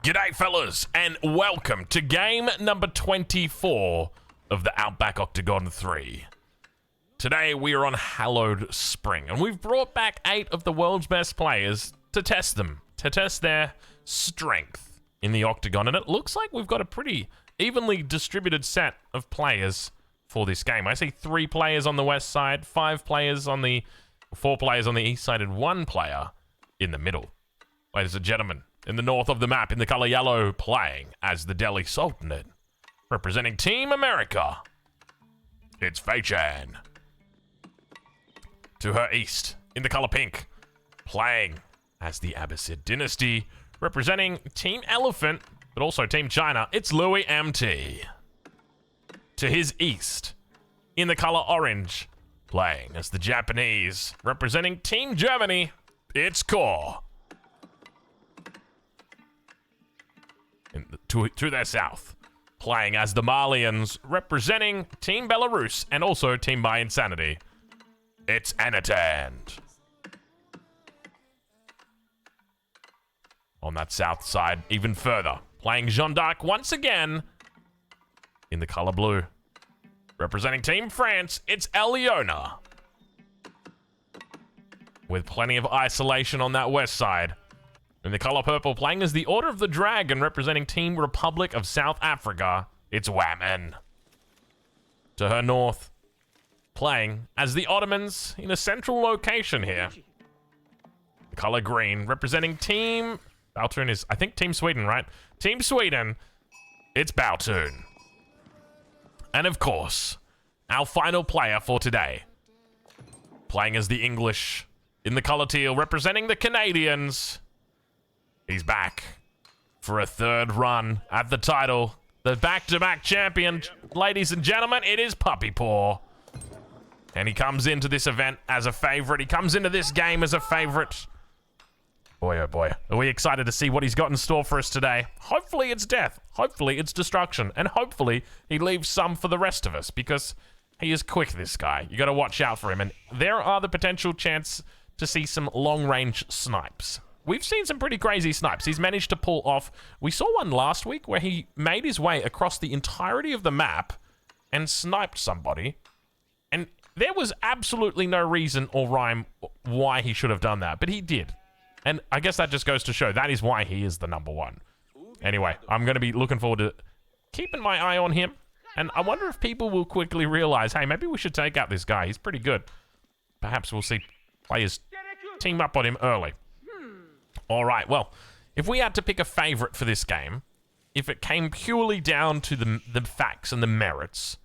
G'day fellas, and welcome to game number 24 of the Outback Octagon 3. Today we are on Hallowed Spring, and we've brought back 8 of the world's best players to test them, to test their strength in the Octagon, and it looks like we've got a pretty evenly distributed set of players for this game. I see 3 players on the west side, 4 players on the east side, and 1 player in the middle. Ladies and gentlemen, in the north of the map, in the color yellow, playing as the Delhi Sultanate, representing Team America, it's Faye-chan. To her east, in the color pink, playing as the Abbasid dynasty, representing Team Elephant, but also Team China, it's Louis MT. To his east, in the color orange, playing as the Japanese, representing Team Germany, it's Core. To their south, playing as the Malians, representing Team Belarus and also Team My Insanity, it's Anatand. On that south side, even further, playing Jeanne d'Arc once again, in the color blue, representing Team France, it's Eliona. With plenty of isolation on that west side. In the color purple, playing as the Order of the Dragon, representing Team Republic of South Africa, it's Whammon. To her north, playing as the Ottomans in a central location here. The color green, representing Team... Baltoon is, I think, Team Sweden, right? Team Sweden, it's Baltoon. And of course, our final player for today, playing as the English in the color teal, representing the Canadians. He's back for a 3rd run at the title. The back-to-back champion, ladies and gentlemen, it is Puppy Paw. And he comes into this event as a favorite. He comes into this game as a favorite. Boy, oh boy. Are we excited to see what he's got in store for us today? Hopefully it's death. Hopefully it's destruction. And hopefully he leaves some for the rest of us, because he is quick, this guy. You got to watch out for him. And there are the potential chance to see some long-range snipes. We've seen some pretty crazy snipes he's managed to pull off. We saw one last week where he made his way across the entirety of the map and sniped somebody. And there was absolutely no reason or rhyme why he should have done that, but he did. And I guess that just goes to show that is why he is the #1. Anyway, I'm going to be looking forward to keeping my eye on him. And I wonder if people will quickly realize, hey, maybe we should take out this guy. He's pretty good. Perhaps we'll see players team up on him early. All right, well, if we had to pick a favorite for this game, if it came purely down to the facts and the merits,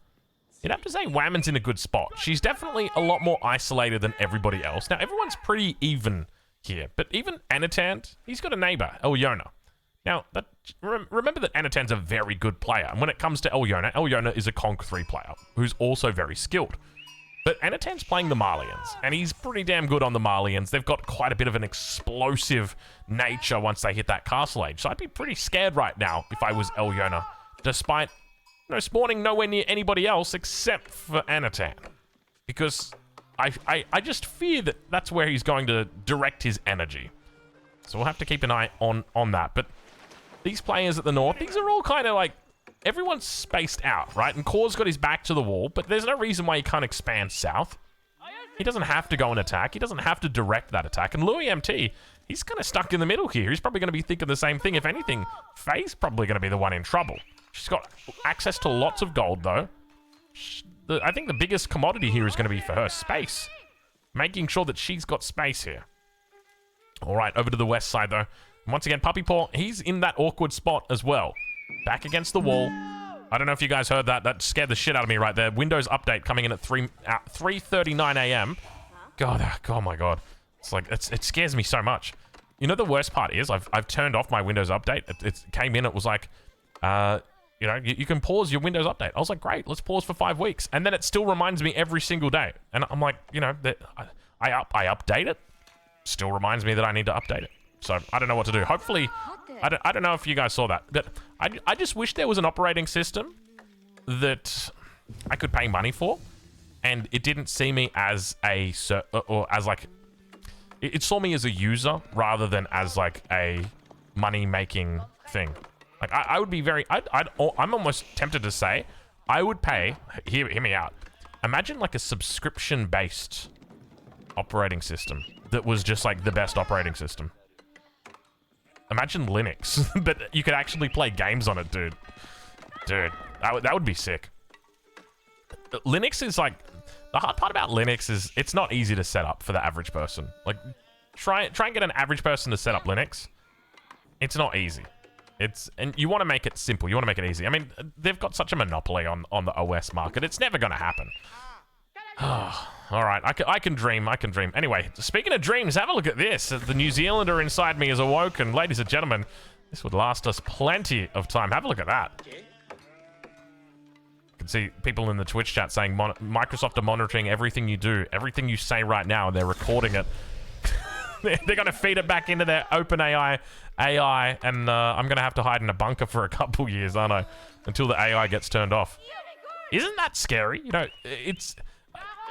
you'd have to say Whammon's in a good spot. She's definitely a lot more isolated than everybody else. Now, everyone's pretty even here, but even Anatand, he's got a neighbor, Eliona. Now, remember that Anatand's a very good player, and when it comes to Eliona is a Conk 3 player who's also very skilled. But Anatand's playing the Malians, and he's pretty damn good on the Malians. They've got quite a bit of an explosive nature once they hit that castle age. So I'd be pretty scared right now if I was Eliona, despite spawning nowhere near anybody else except for Anatand. Because I just fear that that's where he's going to direct his energy. So we'll have to keep an eye on that. But these players at the north, these are all kind of like... Everyone's spaced out, right? And Core's got his back to the wall, but there's no reason why he can't expand south. He doesn't have to go and attack. He doesn't have to direct that attack. And Louis MT, he's kind of stuck in the middle here. He's probably going to be thinking the same thing. If anything, Faye's probably going to be the one in trouble. She's got access to lots of gold, though. I think the biggest commodity here is going to be for her space. Making sure that she's got space here. All right, over to the west side, though. And once again, Puppy Paw, he's in that awkward spot as well. Back against the wall. I don't know if you guys heard that. That scared the shit out of me right there. Windows update coming in at 3:39 a.m. God, oh my God. It's like, it scares me so much. You know, the worst part is I've turned off my Windows update. It came in, it was like, you know, you can pause your Windows update. I was like, great, let's pause for 5 weeks. And then it still reminds me every single day. And I'm like, you know, I update it. Still reminds me that I need to update it. So I don't know what to do. Hopefully, I don't know if you guys saw that. But I just wish there was an operating system that I could pay money for, and it didn't see me as it saw me as a user rather than as like a money-making thing. Like, I would be very... I'm almost tempted to say, I would pay... Hear me out. Imagine, like, a subscription-based operating system that was just, like, the best operating system. Imagine Linux, but you could actually play games on it, dude. Dude, that would be sick. Linux is, like... The hard part about Linux is it's not easy to set up for the average person. Like, try and get an average person to set up Linux. It's not easy. And you want to make it simple. You want to make it easy. I mean, they've got such a monopoly on the OS market. It's never going to happen. All right, I can dream. I can dream. Anyway, speaking of dreams, have a look at this. The New Zealander inside me is awoken. Ladies and gentlemen, this would last us plenty of time. Have a look at that. You can see people in the Twitch chat saying Microsoft are monitoring everything you do, everything you say right now, and they're recording it. They're going to feed it back into their OpenAI AI, and I'm going to have to hide in a bunker for a couple years, aren't I? Until the AI gets turned off. Isn't that scary? You know, it's...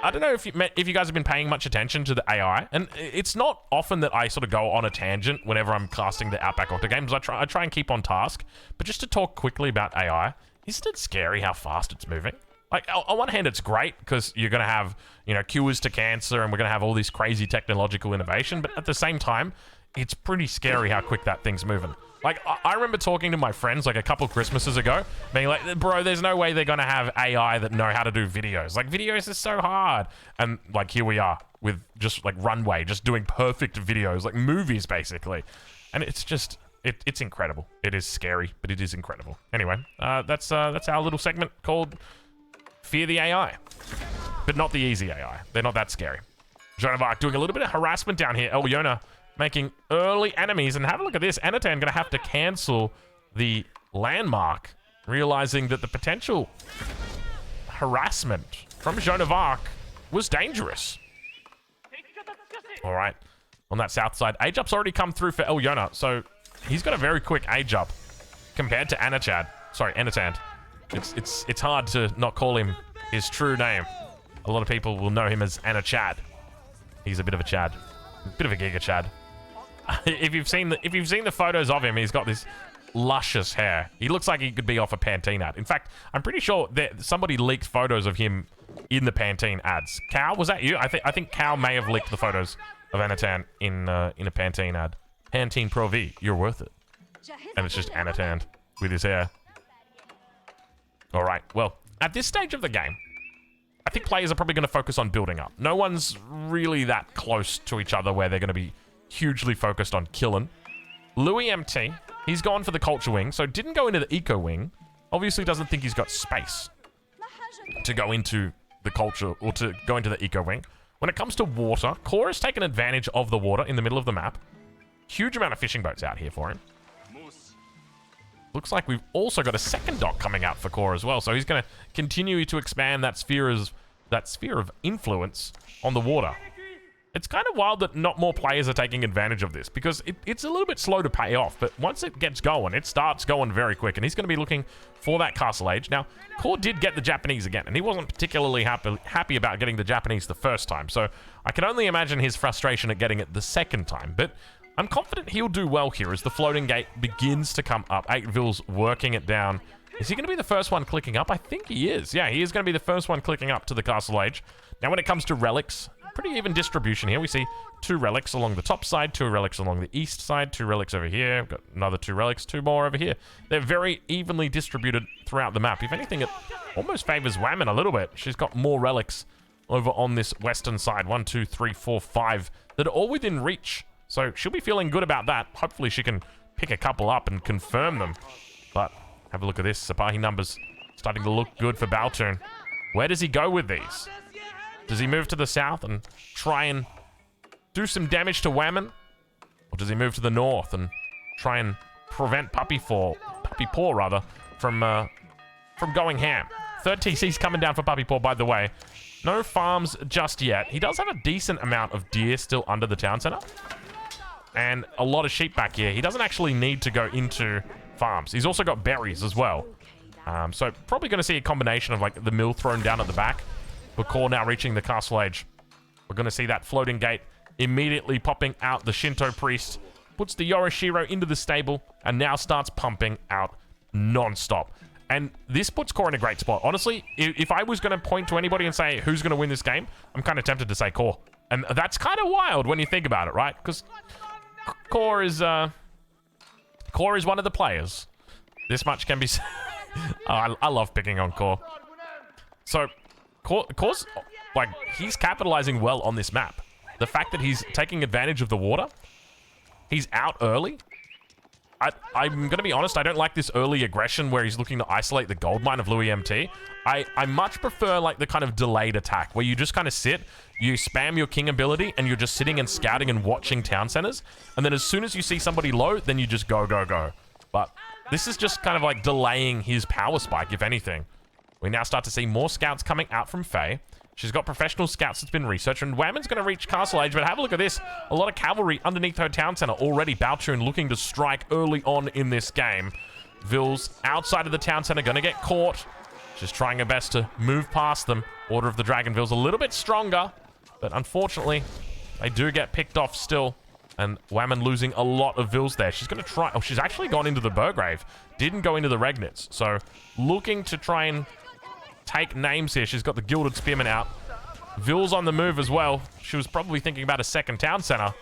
I don't know if you guys have been paying much attention to the AI, and it's not often that I sort of go on a tangent whenever I'm casting the Outback Octagon, because I try and keep on task. But just to talk quickly about AI, isn't it scary how fast it's moving? Like, on one hand, it's great because you're going to have, you know, cures to cancer and we're going to have all this crazy technological innovation. But at the same time, it's pretty scary how quick that thing's moving. Like, I remember talking to my friends like a couple Christmases ago, being like, bro, there's no way they're going to have AI that know how to do videos. Like, videos is so hard. And, like, here we are with just, like, Runway, just doing perfect videos, like movies, basically. And it's just... It's incredible. It is scary, but it is incredible. Anyway, that's our little segment called Fear the AI. But not the easy AI. They're not that scary. Joan of Arc doing a little bit of harassment down here. Elyona making early enemies. And have a look at this. Anatan going to have to cancel the landmark, realizing that the potential harassment from Joan of Arc was dangerous. All right. On that south side, age up's already come through for Elyona, so... He's got a very quick age up compared to Anatan. It's hard to not call him his true name. A lot of people will know him as Anachad. He's a bit of a Chad, a bit of a Giga Chad. If you've seen the photos of him, he's got this luscious hair. He looks like he could be off a Pantene ad. In fact, I'm pretty sure that somebody leaked photos of him in the Pantene ads. Cow, was that you? I think Cow may have leaked the photos of Anatan in a Pantene ad. Pantene Pro V, you're worth it. And it's just Anatan with his hair. All right, well, at this stage of the game, I think players are probably going to focus on building up. No one's really that close to each other where they're going to be hugely focused on killing. Louis MT, he's gone for the culture wing, so didn't go into the eco wing. Obviously doesn't think he's got space to go into the culture or to go into the eco wing. When it comes to water, Core has taken advantage of the water in the middle of the map. Huge amount of fishing boats out here for him. Looks like we've also got a second dock coming out for Core as well, so he's going to continue to expand that sphere of influence on the water. It's kind of wild that not more players are taking advantage of this, because it's a little bit slow to pay off, but once it gets going, it starts going very quick, and he's going to be looking for that castle age. Now, Core did get the Japanese again, and he wasn't particularly happy about getting the Japanese the first time, so I can only imagine his frustration at getting it the second time, but I'm confident he'll do well here as the floating gate begins to come up. 8ville's working it down. Is he going to be the first one clicking up? I think he is. Yeah, he is going to be the first one clicking up to the castle age. Now, when it comes to relics, pretty even distribution here. We see 2 relics along the top side, 2 relics along the east side, 2 relics over here. We've got another 2 relics, 2 more over here. They're very evenly distributed throughout the map. If anything, it almost favors Whammon a little bit. She's got more relics over on this western side. 1, 2, 3, 4, 5 that are all within reach. So she'll be feeling good about that. Hopefully she can pick a couple up and confirm them. But have a look at this. Sipahi numbers starting to look good for Baltoon. Where does he go with these? Does he move to the south and try and do some damage to Whammon? Or does he move to the north and try and prevent Puppy Paw from going ham? 3rd TC's coming down for Puppy Paw, by the way. No farms just yet. He does have a decent amount of deer still under the town center. And a lot of sheep back here. He doesn't actually need to go into farms. He's also got berries as well. So probably going to see a combination of like the mill thrown down at the back. But Core now reaching the castle age. We're going to see that floating gate immediately popping out. The Shinto priest puts the Yorishiro into the stable, and now starts pumping out non-stop. And this puts Core in a great spot. Honestly, if I was going to point to anybody and say who's going to win this game, I'm kind of tempted to say Core. And that's kind of wild when you think about it, right? Because Core is one of the players. This much can be said. Oh, I love picking on Core. So, Core's, like, he's capitalizing well on this map. The fact that he's taking advantage of the water, he's out early. I'm going to be honest, I don't like this early aggression where he's looking to isolate the gold mine of Louis MT. I much prefer, like, the kind of delayed attack where you just kind of sit, you spam your king ability, and you're just sitting and scouting and watching town centers. And then as soon as you see somebody low, then you just go, go, go. But this is just kind of like delaying his power spike, if anything. We now start to see more scouts coming out from Faye. She's got professional scouts that's been researched, and Whammon's going to reach Castle Age, but have a look at this. A lot of cavalry underneath her town center already. Baltune looking to strike early on in this game. Vils outside of the town center, going to get caught. She's trying her best to move past them. Order of the Dragon Vils a little bit stronger, but unfortunately, they do get picked off still. And Whammon losing a lot of Vils there. She's going to try... Oh, she's actually gone into the Burgrave. Didn't go into the Regnitz. So, looking to try and take names here. She's got the Gilded Spearman out. Vils on the move as well. She was probably thinking about a second town center.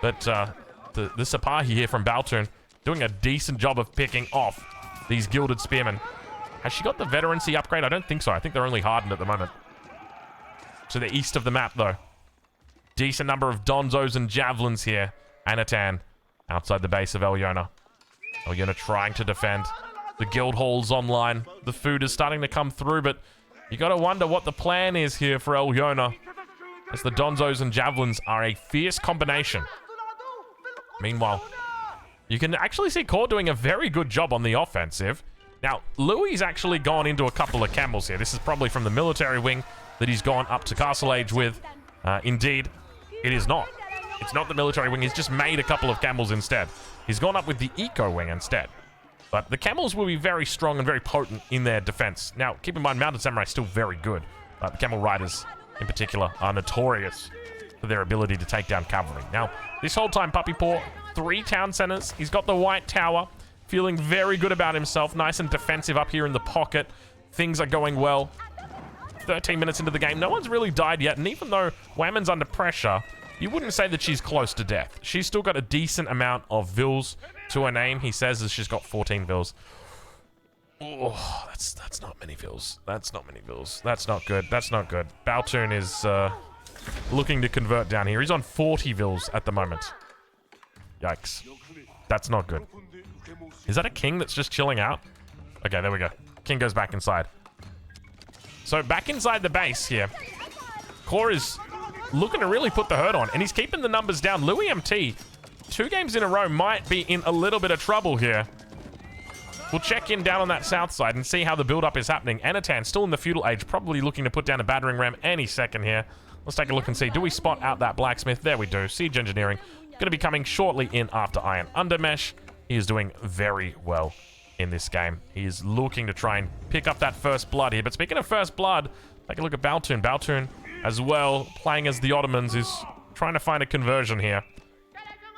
But the Sipahi here from Baltune doing a decent job of picking off these Gilded Spearmen. Has she got the Veterancy upgrade? I don't think so. I think they're only hardened at the moment. To the east of the map, though. Decent number of Donzos and Javelins here. Anatan outside the base of Elyona. Elyona trying to defend. The guild hall's online. The food is starting to come through, but you gotta wonder what the plan is here for Elyona, as the Donzos and Javelins are a fierce combination. Meanwhile, you can actually see Core doing a very good job on the offensive. Now, Louis actually gone into a couple of camels here. This is probably from the military wing that he's gone up to Castle Age with. Indeed, it is not. It's not the military wing. He's just made a couple of camels instead. He's gone up with the eco wing instead. But the camels will be very strong and very potent in their defense. Now, keep in mind, Mounted Samurai is still very good. The camel riders, in particular, are notorious for their ability to take down cavalry. Now, this whole time, Puppy Paw, 3 town centers. He's got the White Tower, feeling very good about himself. Nice and defensive up here in the pocket. Things are going well. 13 minutes into the game. No one's really died yet. And even though Whammon's under pressure, you wouldn't say that she's close to death. She's still got a decent amount of Vils to her name. He says that she's got 14 Vils. Oh, that's not many Vils. That's not many Vils. That's not good. That's not good. Baltune is looking to convert down here. He's on 40 Vils at the moment. Yikes. That's not good. Is that a king that's just chilling out? Okay, there we go. King goes back inside. So back inside the base here, Core is looking to really put the hurt on, and he's keeping the numbers down. Louis MT, 2 games in a row, might be in a little bit of trouble here. We'll check in down on that south side and see how the build-up is happening. Anatan still in the feudal age, probably looking to put down a battering ram any second here. Let's take a look and see. Do we spot out that blacksmith? There we do. Siege engineering going to be coming shortly in after Iron Undermesh. He is doing very well in this game. He is looking to try and pick up that first blood here. But speaking of first blood, take a look at Baltune. Baltune as well, playing as the Ottomans, is trying to find a conversion here.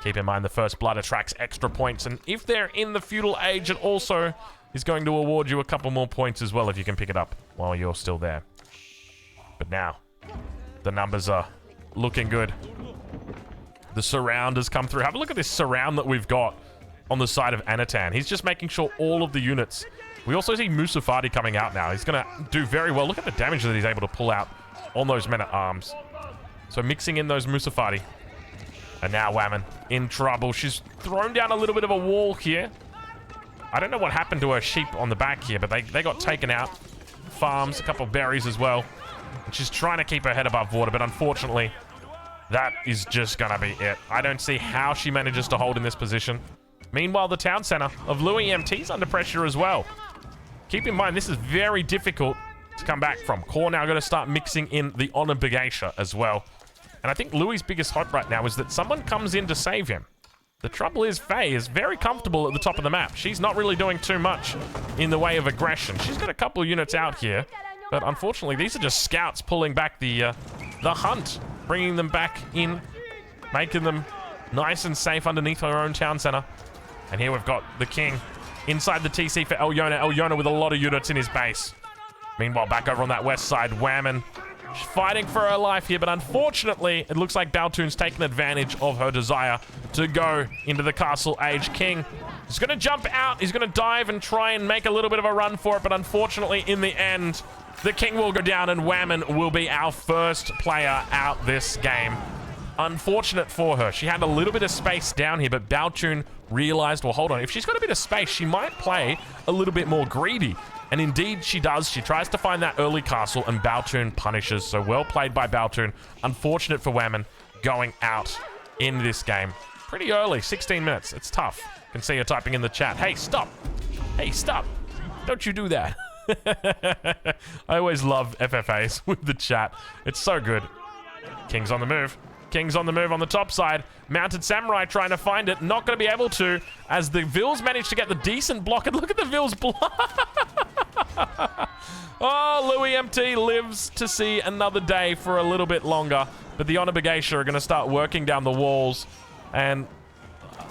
Keep in mind the first blood attracts extra points, and if they're in the feudal age, it also is going to award you a couple more points as well if you can pick it up while you're still there. But now, the numbers are looking good. The surround has come through. Have a look at this surround that we've got on the side of Anatan. He's just making sure all of the units... We also see Musafadi coming out now. He's going to do very well. Look at the damage that he's able to pull out on those men-at-arms. So mixing in those Musafadi. And now Whammon in trouble. She's thrown down a little bit of a wall here. I don't know what happened to her sheep on the back here, but they got taken out. Farms, a couple of berries as well. And she's trying to keep her head above water, but unfortunately, that is just going to be it. I don't see how she manages to hold in this position. Meanwhile, the town center of Louis MT is under pressure as well. Keep in mind, this is very difficult to come back from. Core now going to start mixing in the Honor Bagasha as well. And I think Louis' biggest hope right now is that someone comes in to save him. The trouble is, Faye is very comfortable at the top of the map. She's not really doing too much in the way of aggression. She's got a couple of units out here, but unfortunately, these are just scouts pulling back the hunt, bringing them back in, making them Nice and safe underneath her own town center. And here we've got the king inside the TC for Elyona. Elyona with a lot of units in his base. Meanwhile, back over on that west side, Whammon fighting for her life here, but unfortunately, it looks like Baltoon's taken advantage of her desire to go into the castle age. King is going to jump out. He's going to dive and try and make a little bit of a run for it, but unfortunately, in the end, the king will go down and Whammon will be our first player out this game. Unfortunate for her. She had a little bit of space down here, but Baltoon realized, well, hold on, if she's got a bit of space, she might play a little bit more greedy. And indeed, she does. She tries to find that early castle, and Baltoon punishes. So well played by Baltoon. Unfortunate for Whammon going out in this game. Pretty early, 16 minutes. It's tough. Can see her typing in the chat. Hey, stop. Hey, stop. Don't you do that. I always love FFAs with the chat. It's so good. King's on the move. King's on the move on the top side. Mounted Samurai trying to find it. Not going to be able to, as the Vils managed to get the decent block. And look at the Vils block. Oh, Louis MT lives to see another day for a little bit longer. But the Ayyubids are going to start working down the walls. And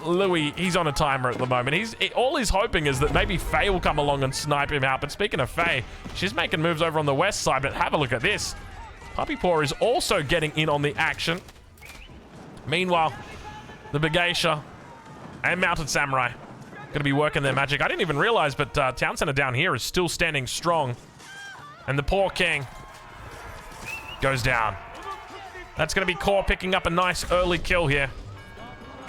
Louis, he's on a timer at the moment. All he's hoping is that maybe Faye will come along and snipe him out. But speaking of Faye, she's making moves over on the west side. But have a look at this. Puppy Paw is also getting in on the action. Meanwhile, the Begeisha and Mounted Samurai going to be working their magic. I didn't even realize, but Town Center down here is still standing strong. And the poor king goes down. That's going to be Core picking up a nice early kill here.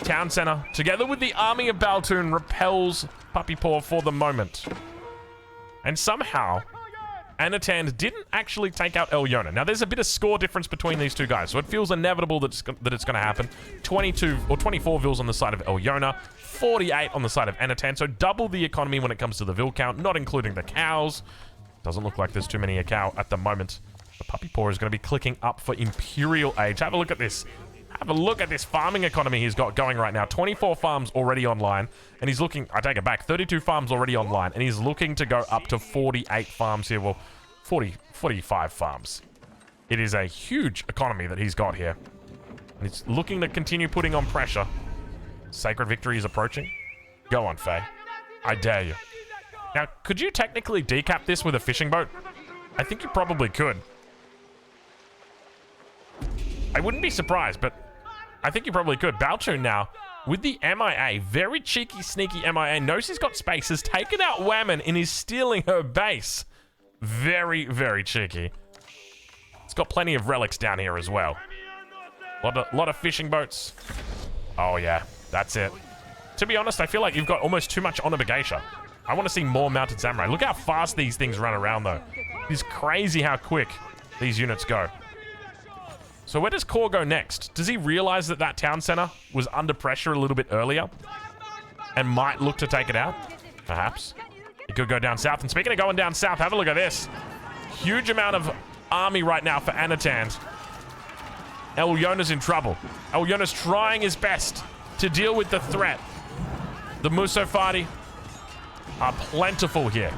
Town Center, together with the army of Baltoon, repels Puppy Paw for the moment. And somehow, Anatan didn't actually take out Elyona. Now, there's a bit of score difference between these two guys, so it feels inevitable that it's going to happen. 22 or 24 Vils on the side of Elyona, 48 on the side of Anatan, so double the economy when it comes to the Vil count, not including the cows. Doesn't look like there's too many a cow at the moment. The Puppy Paw is going to be clicking up for Imperial Age. Have a look at this. Have a look at this farming economy he's got going right now. 24 farms already online, and he's looking, I take it back, 32 farms already online, and he's looking to go up to 48 farms here. Well, 45 farms. It is a huge economy that he's got here. And he's looking to continue putting on pressure. Sacred Victory is approaching. Go on, Faye. I dare you. Now, could you technically decap this with a fishing boat? I think you probably could. I wouldn't be surprised, but I think you probably could. Baltoon now, with the MIA, very cheeky, sneaky MIA, knows he's got space, has taken out Whammon and is stealing her base. Very, very cheeky. It's got plenty of relics down here as well. Lot of fishing boats. Oh, yeah, that's it. To be honest, I feel like you've got almost too much Ayyubids. I want to see more Mounted Samurai. Look how fast these things run around, though. It's crazy how quick these units go. So where does Core go next? Does he realize that that town center was under pressure a little bit earlier and might look to take it out? Perhaps. He could go down south. And speaking of going down south, have a look at this. Huge amount of army right now for Anatan. Elyona's in trouble. Elyona's trying his best to deal with the threat. The Musofadi are plentiful here.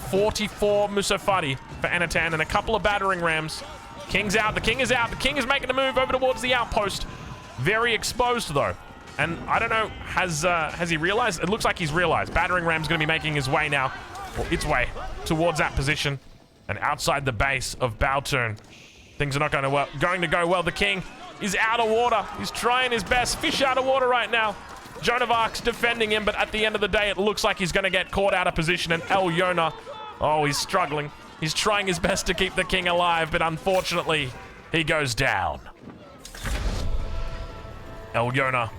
44 Musofadi for Anatan and a couple of battering rams. King's out. The king is out. The king is making a move over towards the outpost. Very exposed, though. And I don't know, has he realized? It looks like he's realized. Battering ram's going to be making his way now, or its way, towards that position. And outside the base of Baltoon, things are not going to go well. The king is out of water. He's trying his best. Fish out of water right now. Joan of Arc's defending him, but at the end of the day, it looks like he's going to get caught out of position. And Elyona, oh, he's struggling. He's trying his best to keep the king alive, but unfortunately, he goes down. Elyona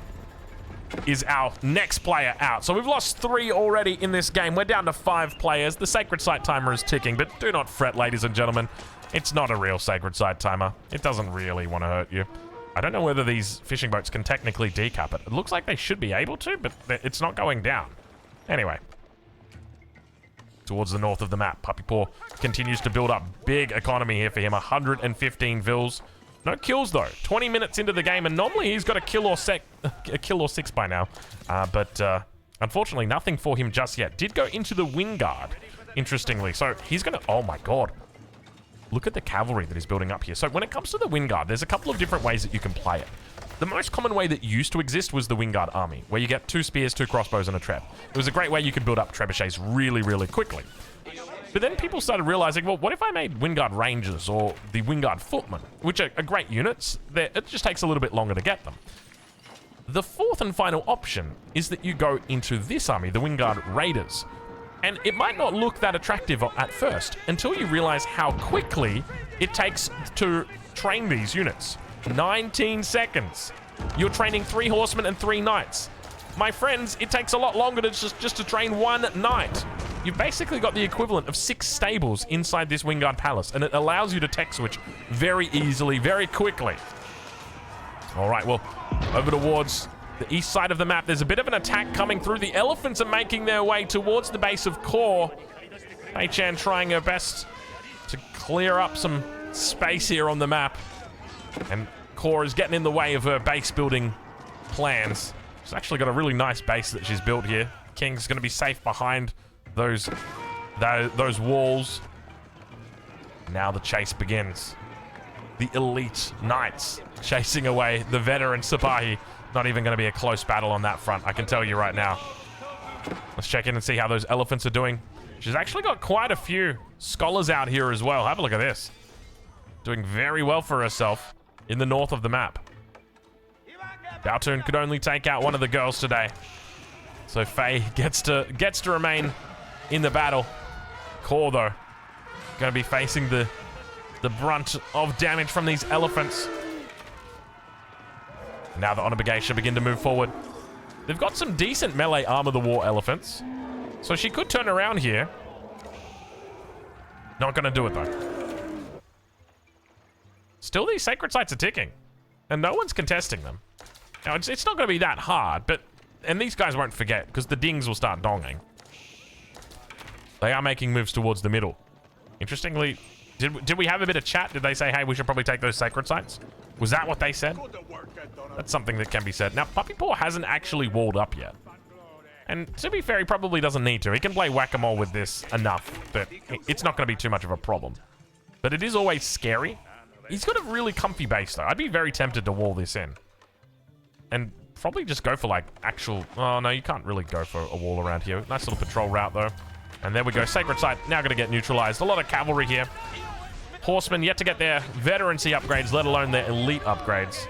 is our next player out. So we've lost 3 already in this game. We're down to 5 players. The Sacred Site timer is ticking, but do not fret, ladies and gentlemen. It's not a real Sacred Site timer. It doesn't really want to hurt you. I don't know whether these fishing boats can technically decap it. It looks like they should be able to, but it's not going down. Anyway. Towards the north of the map, Puppy Paw continues to build up big economy here for him. 115 Vils. No kills, though. 20 minutes into the game, and normally he's got a kill or 6 by now. But unfortunately, nothing for him just yet. Did go into the Wingard, interestingly. So he's going to... Oh, my God. Look at the cavalry that he's building up here. So when it comes to the Wingard, there's a couple of different ways that you can play it. The most common way that used to exist was the Wingard army, where you get 2 spears, 2 crossbows, and a treb. It was a great way you could build up trebuchets really, really quickly. But then people started realizing, well, what if I made Wingard Rangers or the Wingard Footmen, which are great units? It just takes a little bit longer to get them. The fourth and final option is that you go into this army, the Wingard Raiders. And it might not look that attractive at first until you realize how quickly it takes to train these units. 19 seconds. You're training 3 horsemen and 3 knights. My friends, it takes a lot longer to just to train 1 knight. You've basically got the equivalent of 6 stables inside this Wingard Palace, and it allows you to tech switch very easily, very quickly. All right, well, over towards the east side of the map, there's a bit of an attack coming through. The elephants are making their way towards the base of Core. Fei-Chan trying her best to clear up some space here on the map. And Core is getting in the way of her base building plans. She's actually got a really nice base that she's built here. King's going to be safe behind those walls. Now the chase begins. The elite knights chasing away the veteran Sipahi. Not even going to be a close battle on that front, I can tell you right now. Let's check in and see how those elephants are doing. She's actually got quite a few scholars out here as well. Have a look at this. Doing very well for herself in the north of the map. Baotun could only take out one of the girls today. So Faye gets to remain in the battle. Core, though, going to be facing the brunt of damage from these elephants. Now the Onabagation begin to move forward. They've got some decent melee armor, the war elephants. So she could turn around here. Not going to do it, though. Still, these sacred sites are ticking. And no one's contesting them. Now, it's not going to be that hard, but... And these guys won't forget, because the dings will start donging. They are making moves towards the middle. Interestingly, did we have a bit of chat? Did they say, hey, we should probably take those sacred sites? Was that what they said? That's something that can be said. Now, Puppy Paw hasn't actually walled up yet. And to be fair, he probably doesn't need to. He can play whack-a-mole with this enough, but it's not going to be too much of a problem. But it is always scary. He's got a really comfy base, though. I'd be very tempted to wall this in. And probably just go for, like, actual... Oh, no, you can't really go for a wall around here. Nice little patrol route, though. And there we go. Sacred Site now going to get neutralized. A lot of cavalry here. Horsemen yet to get their veterancy upgrades, let alone their elite upgrades.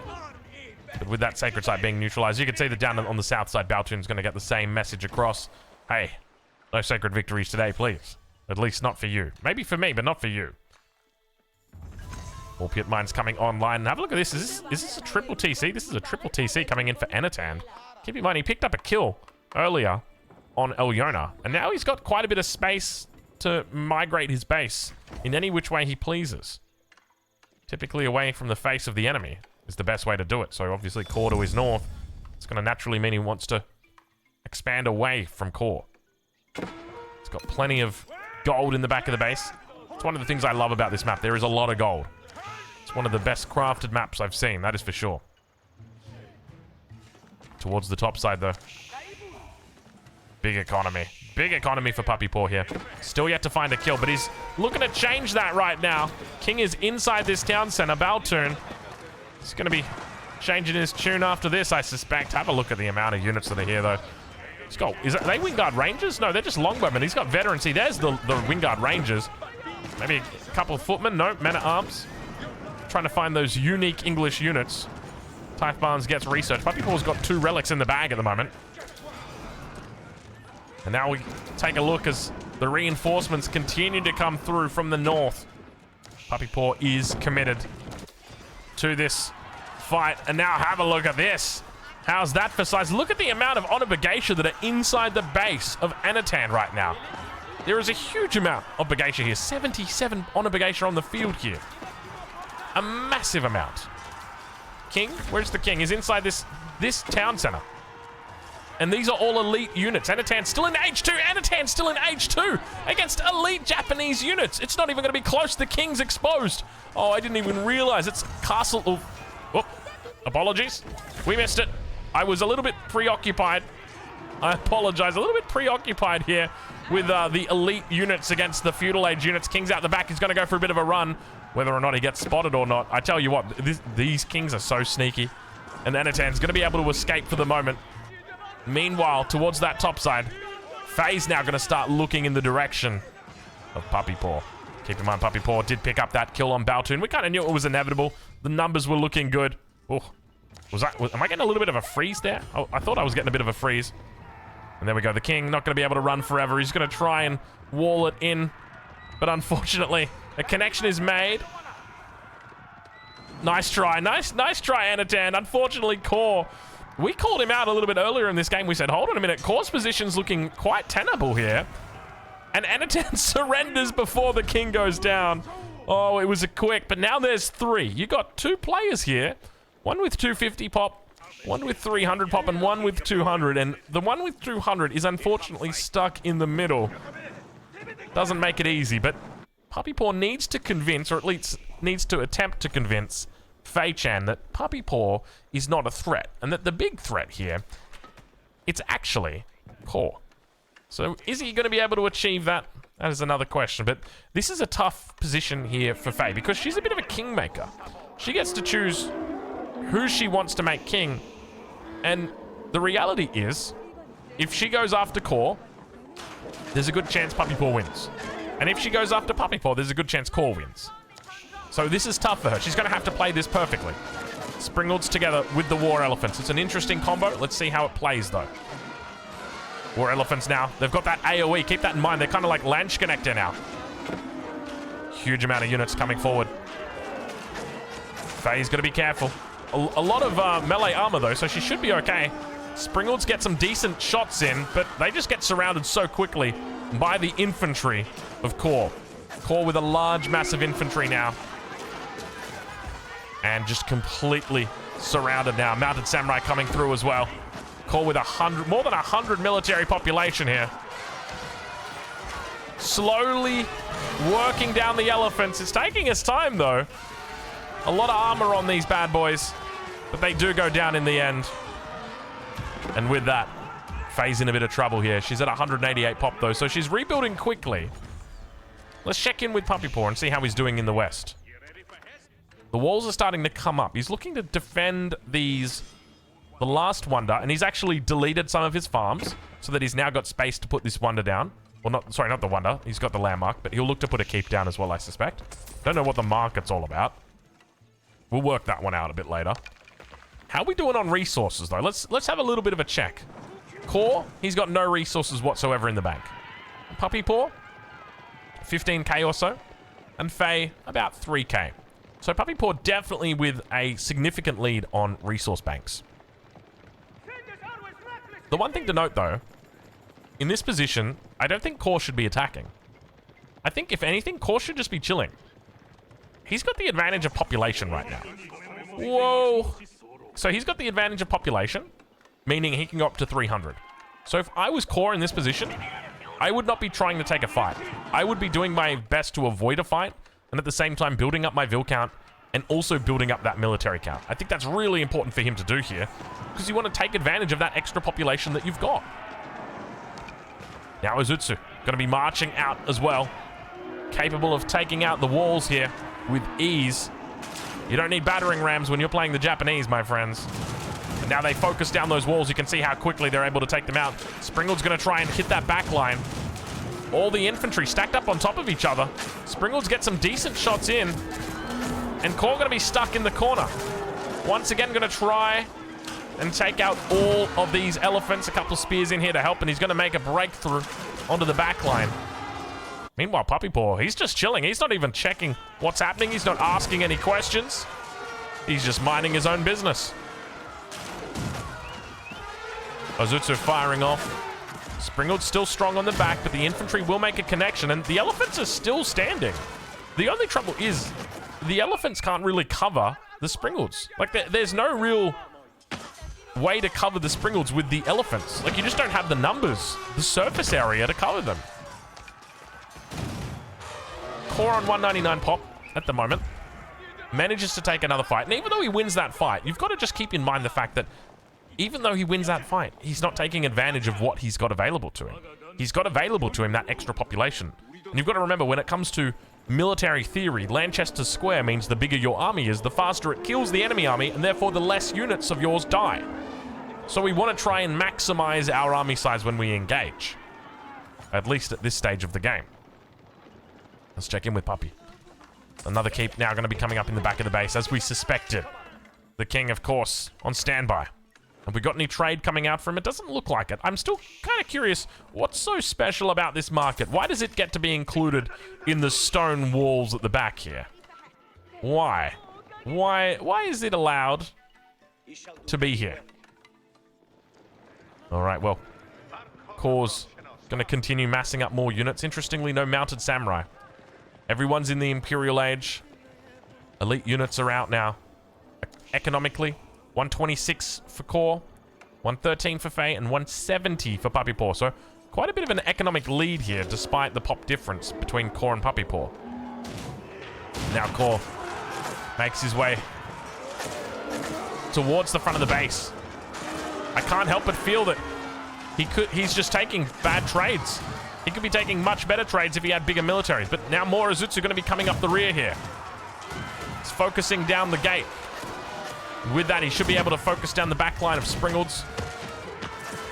But with that Sacred Site being neutralized, you can see that down on the south side, Baotun's going to get the same message across. Hey, no sacred victories today, please. At least not for you. Maybe for me, but not for you. More pit mines coming online. Have a look at this. Is this a triple TC? This is a triple TC coming in for Anatan. Keep in mind, he picked up a kill earlier on Elyona, and now he's got quite a bit of space to migrate his base in any which way he pleases. Typically away from the face of the enemy is the best way to do it. So obviously Core to his north, it's going to naturally mean he wants to expand away from Core. It's got plenty of gold in the back of the base. It's one of the things I love about this map. There is a lot of gold. It's one of the best crafted maps I've seen, that is for sure. Towards the top side, though. Big economy. Big economy for Puppy Paw here. Still yet to find a kill, but he's looking to change that right now. King is inside this town center. Baotun. He's going to be changing his tune after this, I suspect. Have a look at the amount of units that are here, though. He's got... Are they Wingard Rangers? No, they're just longbowmen. He's got veterans. See, there's the Wingard Rangers. Maybe a couple of footmen. No, men-at-arms. Trying to find those unique English units. Typh Barnes gets research. Puppy Paw's got 2 relics in the bag at the moment. And now we take a look as the reinforcements continue to come through from the north. Puppy Paw is committed to this fight. And now have a look at this. How's that for size? Look at the amount of Onabagation that are inside the base of Anatan right now. There is a huge amount of Bagation here. 77 Onabagation on the field here. A massive amount. King? Where's the king? He's inside this town center. And these are all elite units. Anatan's still in H2. Anatan's still in H2 against elite Japanese units. It's not even going to be close. The king's exposed. Oh, I didn't even realize it's castle. Oh, apologies. We missed it. I was a little bit preoccupied. I apologize. A little bit preoccupied here with the elite units against the feudal age units. King's out the back. He's going to go for a bit of a run. Whether or not he gets spotted or not, I tell you what, these kings are so sneaky. And Anatan's going to be able to escape for the moment. Meanwhile, towards that top side, Faye's now going to start looking in the direction of Puppy Paw. Keep in mind, Puppy Paw did pick up that kill on Baltoon. We kind of knew it was inevitable. The numbers were looking good. Oh, am I getting a little bit of a freeze there? Oh, I thought I was getting a bit of a freeze. And there we go. The king not going to be able to run forever. He's going to try and wall it in. But unfortunately, a connection is made. Nice try. Nice try, Anatan. Unfortunately, Core. We called him out a little bit earlier in this game. We said, hold on a minute. Core's position's looking quite tenable here. And Anatan surrenders before the king goes down. Oh, it was a quick. But now there's 3. You got 2 players here. One with 250 pop, one with 300 pop, and one with 200. And the one with 200 is unfortunately stuck in the middle. Doesn't make it easy, but Puppy Paw needs to convince, or at least needs to attempt to convince Faye-chan that Puppy Paw is not a threat, and that the big threat here, it's actually Core. So is he going to be able to achieve that? That is another question, but this is a tough position here for Faye because she's a bit of a kingmaker. She gets to choose who she wants to make king, and the reality is, if she goes after Core, there's a good chance Puppy Paw wins. And if she goes after Puppy Paw, there's a good chance Core wins. So this is tough for her. She's going to have to play this perfectly. Springalds together with the War Elephants. It's an interesting combo. Let's see how it plays, though. War Elephants now. They've got that AoE. Keep that in mind. They're kind of like Lanch Connector now. Huge amount of units coming forward. Faye's got to be careful. A lot of melee armor, though, so she should be okay. Springalds get some decent shots in, but they just get surrounded so quickly by the infantry of Core. Core with a large, massive infantry now. And just completely surrounded now. Mounted Samurai coming through as well. Core with more than 100 military population here. Slowly working down the elephants. It's taking its time, though. A lot of armor on these bad boys, but they do go down in the end. And with that, Faye's in a bit of trouble here. She's at 188 pop, though, so she's rebuilding quickly. Let's check in with Puppy Paw and see how he's doing in the west. The walls are starting to come up. He's looking to defend the last wonder, and he's actually deleted some of his farms so that he's now got space to put this wonder down. Well, not the wonder. He's got the landmark, but he'll look to put a keep down as well, I suspect. Don't know what the market's all about. We'll work that one out a bit later. How are we doing on resources, though? Let's have a little bit of a check. Core, he's got no resources whatsoever in the bank. Puppy Paw, 15k or so. And Faye, about 3k. So Puppy Paw definitely with a significant lead on resource banks. The one thing to note, though, in this position, I don't think Core should be attacking. I think, if anything, Core should just be chilling. He's got the advantage of population right now. Whoa. So he's got the advantage of population, meaning he can go up to 300. So if I was Core in this position, I would not be trying to take a fight. I would be doing my best to avoid a fight, and at the same time building up my Vil count and also building up that military count. I think that's really important for him to do here, because you want to take advantage of that extra population that you've got. Now Ozutsu going to be marching out as well, capable of taking out the walls here with ease. You don't need battering rams when you're playing the Japanese, my friends. And now they focus down those walls. You can see how quickly they're able to take them out. Springalds going to try and hit that back line. All the infantry stacked up on top of each other. Springalds get some decent shots in. And Core going to be stuck in the corner. Once again, going to try and take out all of these elephants. A couple spears in here to help, and he's going to make a breakthrough onto the back line. Meanwhile, Puppy Paw, he's just chilling. He's not even checking what's happening. He's not asking any questions. He's just minding his own business. Ozutsu firing off. Springalds still strong on the back, but the infantry will make a connection, and the elephants are still standing. The only trouble is the elephants can't really cover the Springalds. Like, there's no real way to cover the Springalds with the elephants. Like, you just don't have the numbers, the surface area to cover them. Core on 199 pop at the moment. Manages to take another fight. And even though he wins that fight, you've got to just keep in mind the fact that even though he wins that fight, he's not taking advantage of what he's got available to him. He's got available to him that extra population. And you've got to remember, when it comes to military theory, Lanchester Square means the bigger your army is, the faster it kills the enemy army, and therefore the less units of yours die. So we want to try and maximize our army size when we engage. At least at this stage of the game. Let's check in with Puppy. Another keep now going to be coming up in the back of the base, as we suspected. The king, of course, on standby. Have we got any trade coming out from it? Doesn't look like it. I'm still kind of curious, what's so special about this market? Why does it get to be included in the stone walls at the back here? Why? Why is it allowed to be here? All right, well, Core's going to continue massing up more units. Interestingly, no mounted samurai. Everyone's in the Imperial Age. Elite units are out now. Economically, 126 for Core, 113 for Faye, and 170 for Puppy Paw. So quite a bit of an economic lead here, despite the pop difference between Core and Puppy Paw. Now Core makes his way towards the front of the base. I can't help but feel that he's just taking bad trades. He could be taking much better trades if he had bigger militaries. But now more Azutsu are going to be coming up the rear here. He's focusing down the gate. With that, he should be able to focus down the back line of Springolds.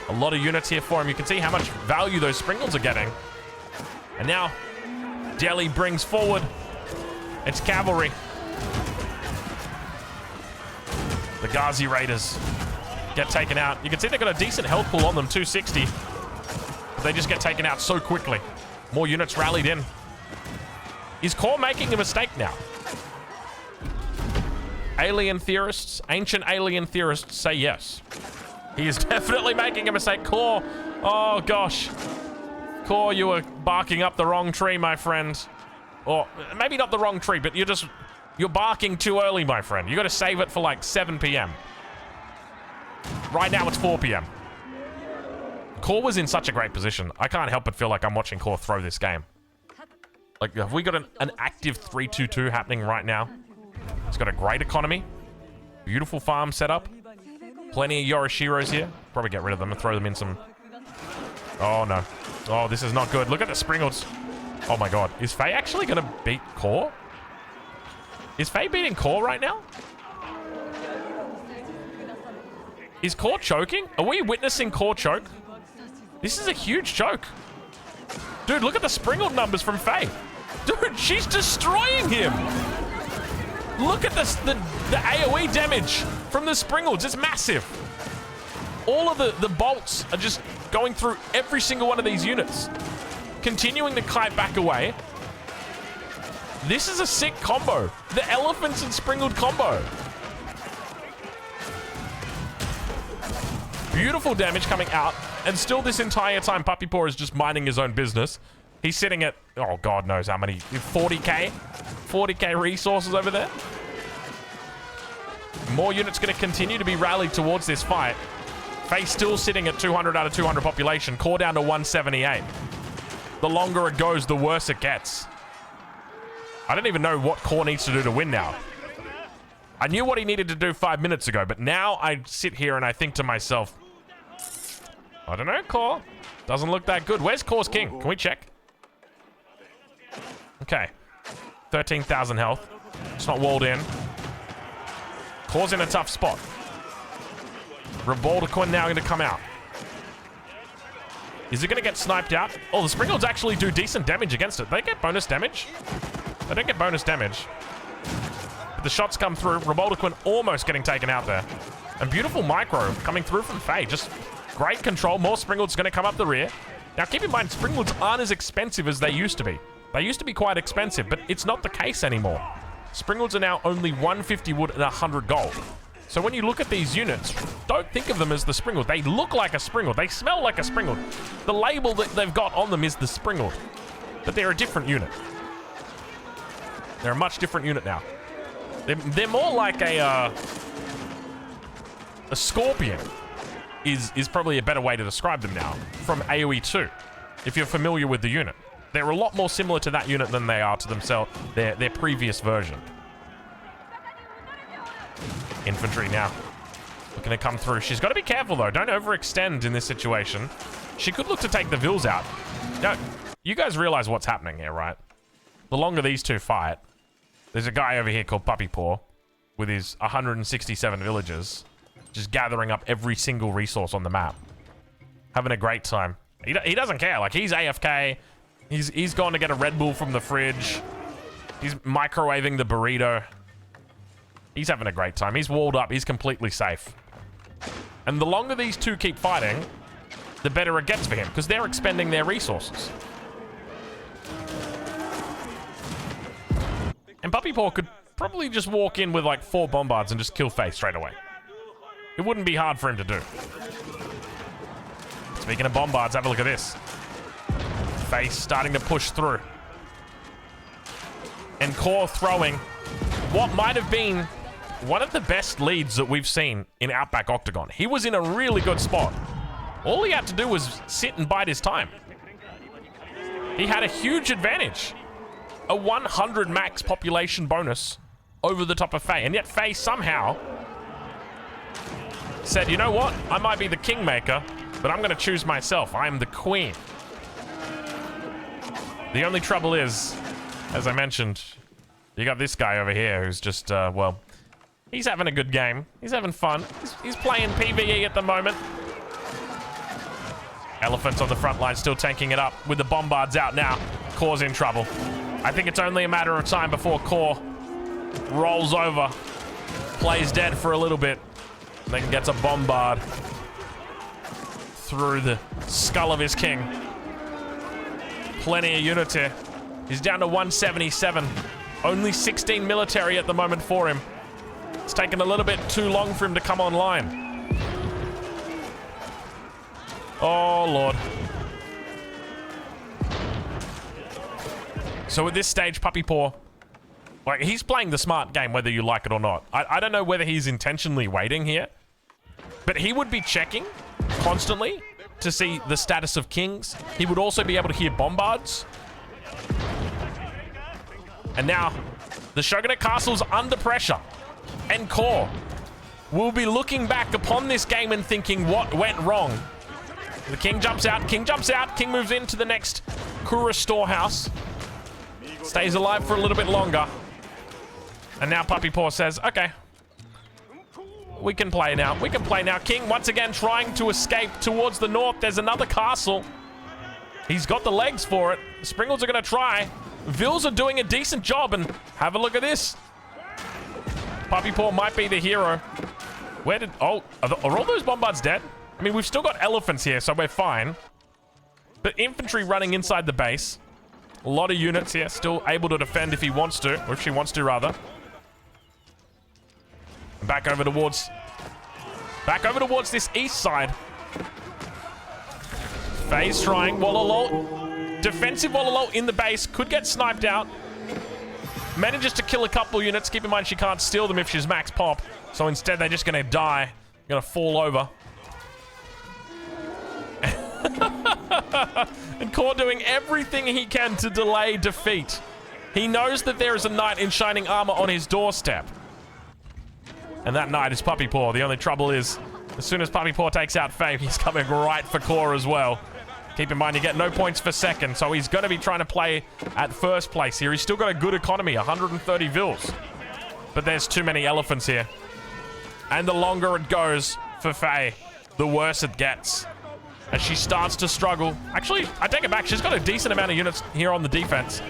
A lot of units here for him. You can see how much value those Springolds are getting. And now, Delhi brings forward its cavalry. The Ghazi Raiders get taken out. You can see they've got a decent health pool on them, 260. But they just get taken out so quickly. More units rallied in. Is Core making a mistake now? Alien theorists, ancient alien theorists say yes. He is definitely making a mistake. Core, oh gosh. Core, you were barking up the wrong tree, my friend. Or maybe not the wrong tree, but you're barking too early, my friend. You got to save it for like 7 p.m. Right now it's 4 p.m. Core was in such a great position. I can't help but feel like I'm watching Core throw this game. Like, have we got an active 3-2-2 happening right now? It's got a great economy. Beautiful farm setup. Plenty of Yoroshiros here. Probably get rid of them and throw them in some... Oh, no. Oh, this is not good. Look at the Springolds. Oh, my God. Is Faye actually going to beat Core? Is Faye beating Core right now? Is Core choking? Are we witnessing Core choke? This is a huge choke. Dude, look at the Springold numbers from Faye. Dude, she's destroying him. Look at this, the AoE damage from the Springolds. It's massive. All of the bolts are just going through every single one of these units. Continuing to kite back away. This is a sick combo. The Elephants and Springold combo. Beautiful damage coming out. And still this entire time, Puppy Paw is just minding his own business. He's sitting at, oh, God knows how many, 40k? 40k resources over there. More units going to continue to be rallied towards this fight. Faye still sitting at 200 out of 200 population. Core down to 178. The longer it goes, the worse it gets. I don't even know what Core needs to do to win now. I knew what he needed to do 5 minutes ago, but now I sit here and I think to myself, I don't know, Core. Doesn't look that good. Where's Core's king? Can we check? Okay. 13,000 health. It's not walled in. Core's in a tough spot. Rebaldaquin now going to come out. Is it going to get sniped out? Oh, the Springolds actually do decent damage against it. They get bonus damage. They don't get bonus damage. But the shots come through. Rebaldaquin almost getting taken out there. And beautiful micro coming through from Faye. Just great control. More Springolds going to come up the rear. Now, keep in mind, Springolds aren't as expensive as they used to be. They used to be quite expensive, but it's not the case anymore. Springolds are now only 150 wood and 100 gold. So when you look at these units, don't think of them as the Springold. They look like a Springold. They smell like a Springold. The label that they've got on them is the Springold. But they're a different unit. They're a much different unit now. They're more like a Scorpion is probably a better way to describe them now from AoE 2, if you're familiar with the unit. They're a lot more similar to that unit than they are to themselves, their previous version. Infantry now. Looking to come through. She's got to be careful, though. Don't overextend in this situation. She could look to take the Vils out. Now, you guys realize what's happening here, right? the longer these two fight, there's a guy over here called Puppy Paw with his 167 villagers, just gathering up every single resource on the map. Having a great time. He doesn't care. Like, he's AFK. He's gone to get a Red Bull from the fridge. He's microwaving the burrito. He's having a great time. He's walled up. He's completely safe. And the longer these two keep fighting, the better it gets for him, because they're expending their resources. And Puppy Paw could probably just walk in with like 4 bombards and just kill Faye straight away. It wouldn't be hard for him to do. Speaking of bombards, have a look at this. Faye starting to push through. And Core throwing what might have been one of the best leads that we've seen in Outback Octagon. He was in a really good spot. All he had to do was sit and bide his time. He had a huge advantage. A 100 max population bonus over the top of Faye. And yet Faye somehow said, you know what? I might be the kingmaker, but I'm going to choose myself. I am the queen. The only trouble is, as I mentioned, you got this guy over here who's just, well, he's having a good game. He's having fun. He's playing PvE at the moment. Elephants on the front line still tanking it up with the bombards out now. Core's in trouble. I think it's only a matter of time before Core rolls over, plays dead for a little bit, and then gets a bombard through the skull of his king. Plenty of units here. He's down to 177. Only 16 military at the moment for him. It's taken a little bit too long for him to come online. Oh, Lord. So at this stage, Puppy Paw, like, he's playing the smart game whether you like it or not. I don't know whether he's intentionally waiting here, but he would be checking constantly to see the status of kings. He would also be able to hear bombards. And now, the Shogunate Castle's under pressure. And Core will be looking back upon this game and thinking, what went wrong? The king jumps out, king jumps out, king moves into the next Kura storehouse. Stays alive for a little bit longer. And now Puppy Paw says, okay, we can play now. We can play now. King once again trying to escape towards the north. There's another castle. He's got the legs for it. The Springles are going to try. Vils are doing a decent job, and have a look at this. Puppy Paw might be the hero. Where did... Oh, are all those bombards dead? I mean, we've still got elephants here, so we're fine. But infantry running inside the base. A lot of units here, still able to defend if he wants to, or if she wants to, rather. Back over towards this east side. Faye's trying. Wallalol. Defensive Wallalol in the base. Could get sniped out. Manages to kill a couple units. Keep in mind she can't steal them if she's max pop. So instead they're just going to die. Going to fall over. And Core doing everything he can to delay defeat. He knows that there is a knight in shining armor on his doorstep. And that knight is Puppy Paw. The only trouble is, as soon as Puppy Paw takes out Faye, he's coming right for Core as well. Keep in mind, you get no points for second, so he's going to be trying to play at first place here. He's still got a good economy, 130 vils. But there's too many elephants here. And the longer it goes for Faye, the worse it gets. As she starts to struggle. Actually, I take it back. She's got a decent amount of units here on the defense.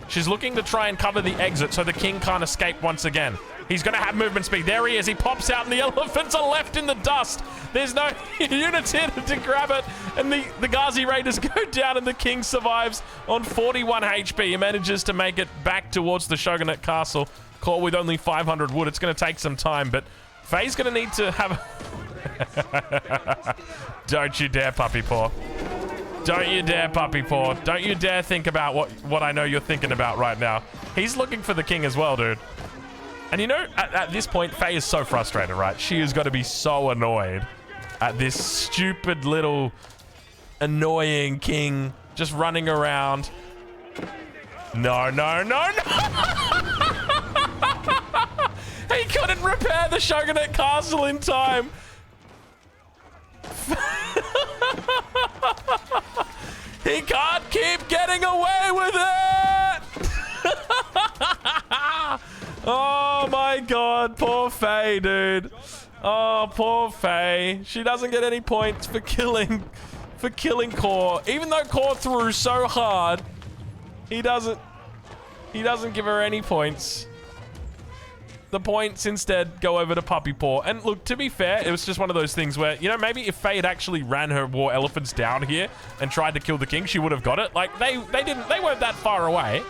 She's looking to try and cover the exit so the king can't escape once again. He's going to have movement speed. There he is. He pops out and the elephants are left in the dust. There's no units here to grab it. And the Ghazi Raiders go down and the king survives on 41 HP. He manages to make it back towards the Shogunate Castle. Core with only 500 wood. It's going to take some time, but Faye's going to need to have... Don't you dare, Puppy Paw. Don't you dare, Puppy Paw. Don't you dare think about what I know you're thinking about right now. He's looking for the king as well, dude. And you know, at this point, Faye is so frustrated, right? She is going to be so annoyed at this stupid little annoying king just running around. No, no, no, no! He couldn't repair the Shogunate Castle in time. He can't keep getting away with it! Oh my god, poor Faye, dude. Oh, poor Faye. She doesn't get any points for killing Core. Even though Core threw so hard, he doesn't give her any points. The points instead go over to Puppy Paw. And look, to be fair, it was just one of those things where, you know, maybe if Faye had actually ran her war elephants down here and tried to kill the king, she would have got it. Like, they weren't that far away.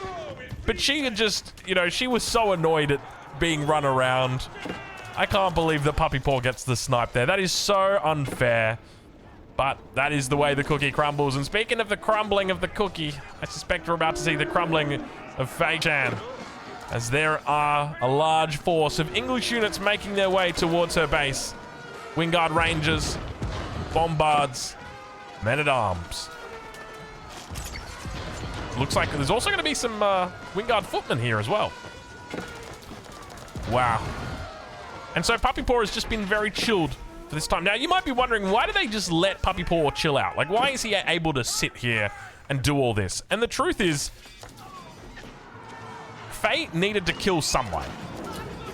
But she had just, you know, she was so annoyed at being run around. I can't believe that Puppy Paw gets the snipe there. That is so unfair. But that is the way the cookie crumbles. And speaking of the crumbling of the cookie, I suspect we're about to see the crumbling of Faye Chan, as there are a large force of English units making their way towards her base. Wingard Rangers, Bombards, Men-at-Arms. Looks like there's also going to be some Wingard Footmen here as well. Wow. And so Puppy Paw has just been very chilled for this time. Now, you might be wondering, why do they just let Puppy Paw chill out? Like, why is he able to sit here and do all this? And the truth is, Faye needed to kill someone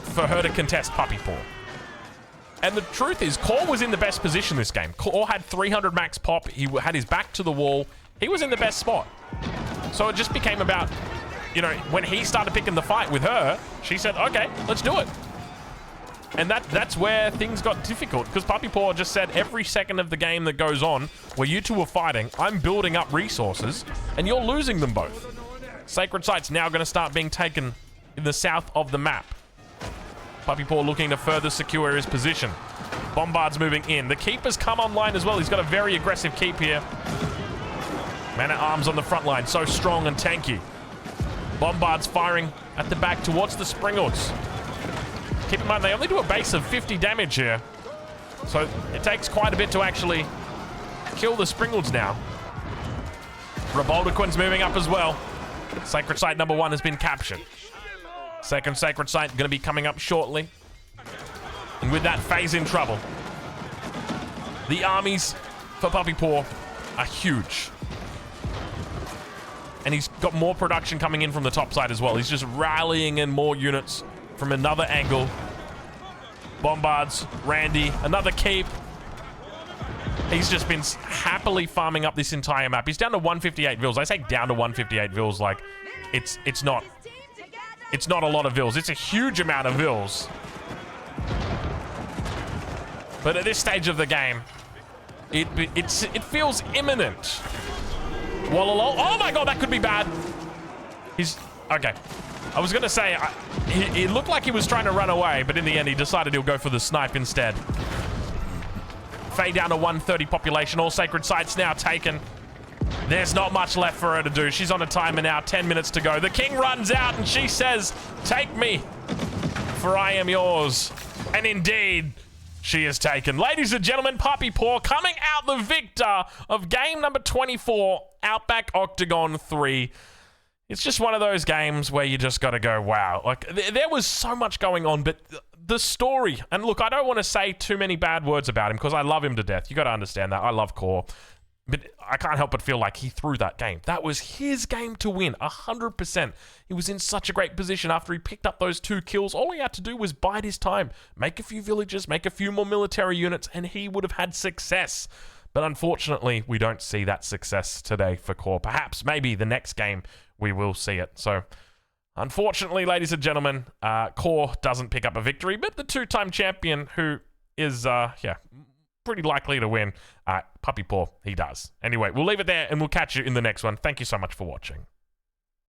for her to contest Puppy Paw. And the truth is, Core was in the best position this game. Core had 300 max pop. He had his back to the wall. He was in the best spot. So it just became about, you know, when he started picking the fight with her, she said, okay, let's do it. And that's where things got difficult, because Puppy Paw just said, every second of the game that goes on where you two are fighting, I'm building up resources, and you're losing them both. Sacred Site's now going to start being taken in the south of the map. Puppy Paw looking to further secure his position. Bombard's moving in. The keep has come online as well. He's got a very aggressive keep here. Man-at-Arms on the front line, so strong and tanky. Bombard's firing at the back towards the Springles. Keep in mind, they only do a base of 50 damage here. So it takes quite a bit to actually kill the Springles now. Reboldequin's moving up as well. Sacred Site number 1 has been captured. Second Sacred Site going to be coming up shortly. And with that, Faye's in trouble. The armies for Puppy Paw are huge. And he's got more production coming in from the top side as well. He's just rallying in more units from another angle. Bombards, Randy, another keep. He's just been happily farming up this entire map. He's down to 158 vills. I say down to 158 vills like it's not a lot of vills. It's a huge amount of vills. But at this stage of the game, it feels imminent. Wallalo. Oh my god, that could be bad. He's okay. I was gonna say he looked like he was trying to run away, but in the end he decided he'll go for the snipe instead. Faye down to 130 population. All Sacred Sites now taken. There's not much left for her to do. She's on a timer now. 10 minutes to go. The king runs out and she says, "Take me, for I am yours." And indeed, she is taken. Ladies and gentlemen, Puppy Paw coming out the victor of game number 24, Outback Octagon 3. It's just one of those games where you just got to go, wow. Like, there was so much going on, but the story, and look, I don't want to say too many bad words about him because I love him to death. You got to understand that. I love Core. But I can't help but feel like he threw that game. That was his game to win, 100%. He was in such a great position after he picked up those 2 kills. All he had to do was bide his time, make a few villages, make a few more military units, and he would have had success. But unfortunately, we don't see that success today for Core. Perhaps, maybe the next game we will see it. So, unfortunately, ladies and gentlemen, Core doesn't pick up a victory, but the 2-time champion who is, pretty likely to win, Puppy Paw, he does. Anyway, we'll leave it there and we'll catch you in the next one. Thank you so much for watching.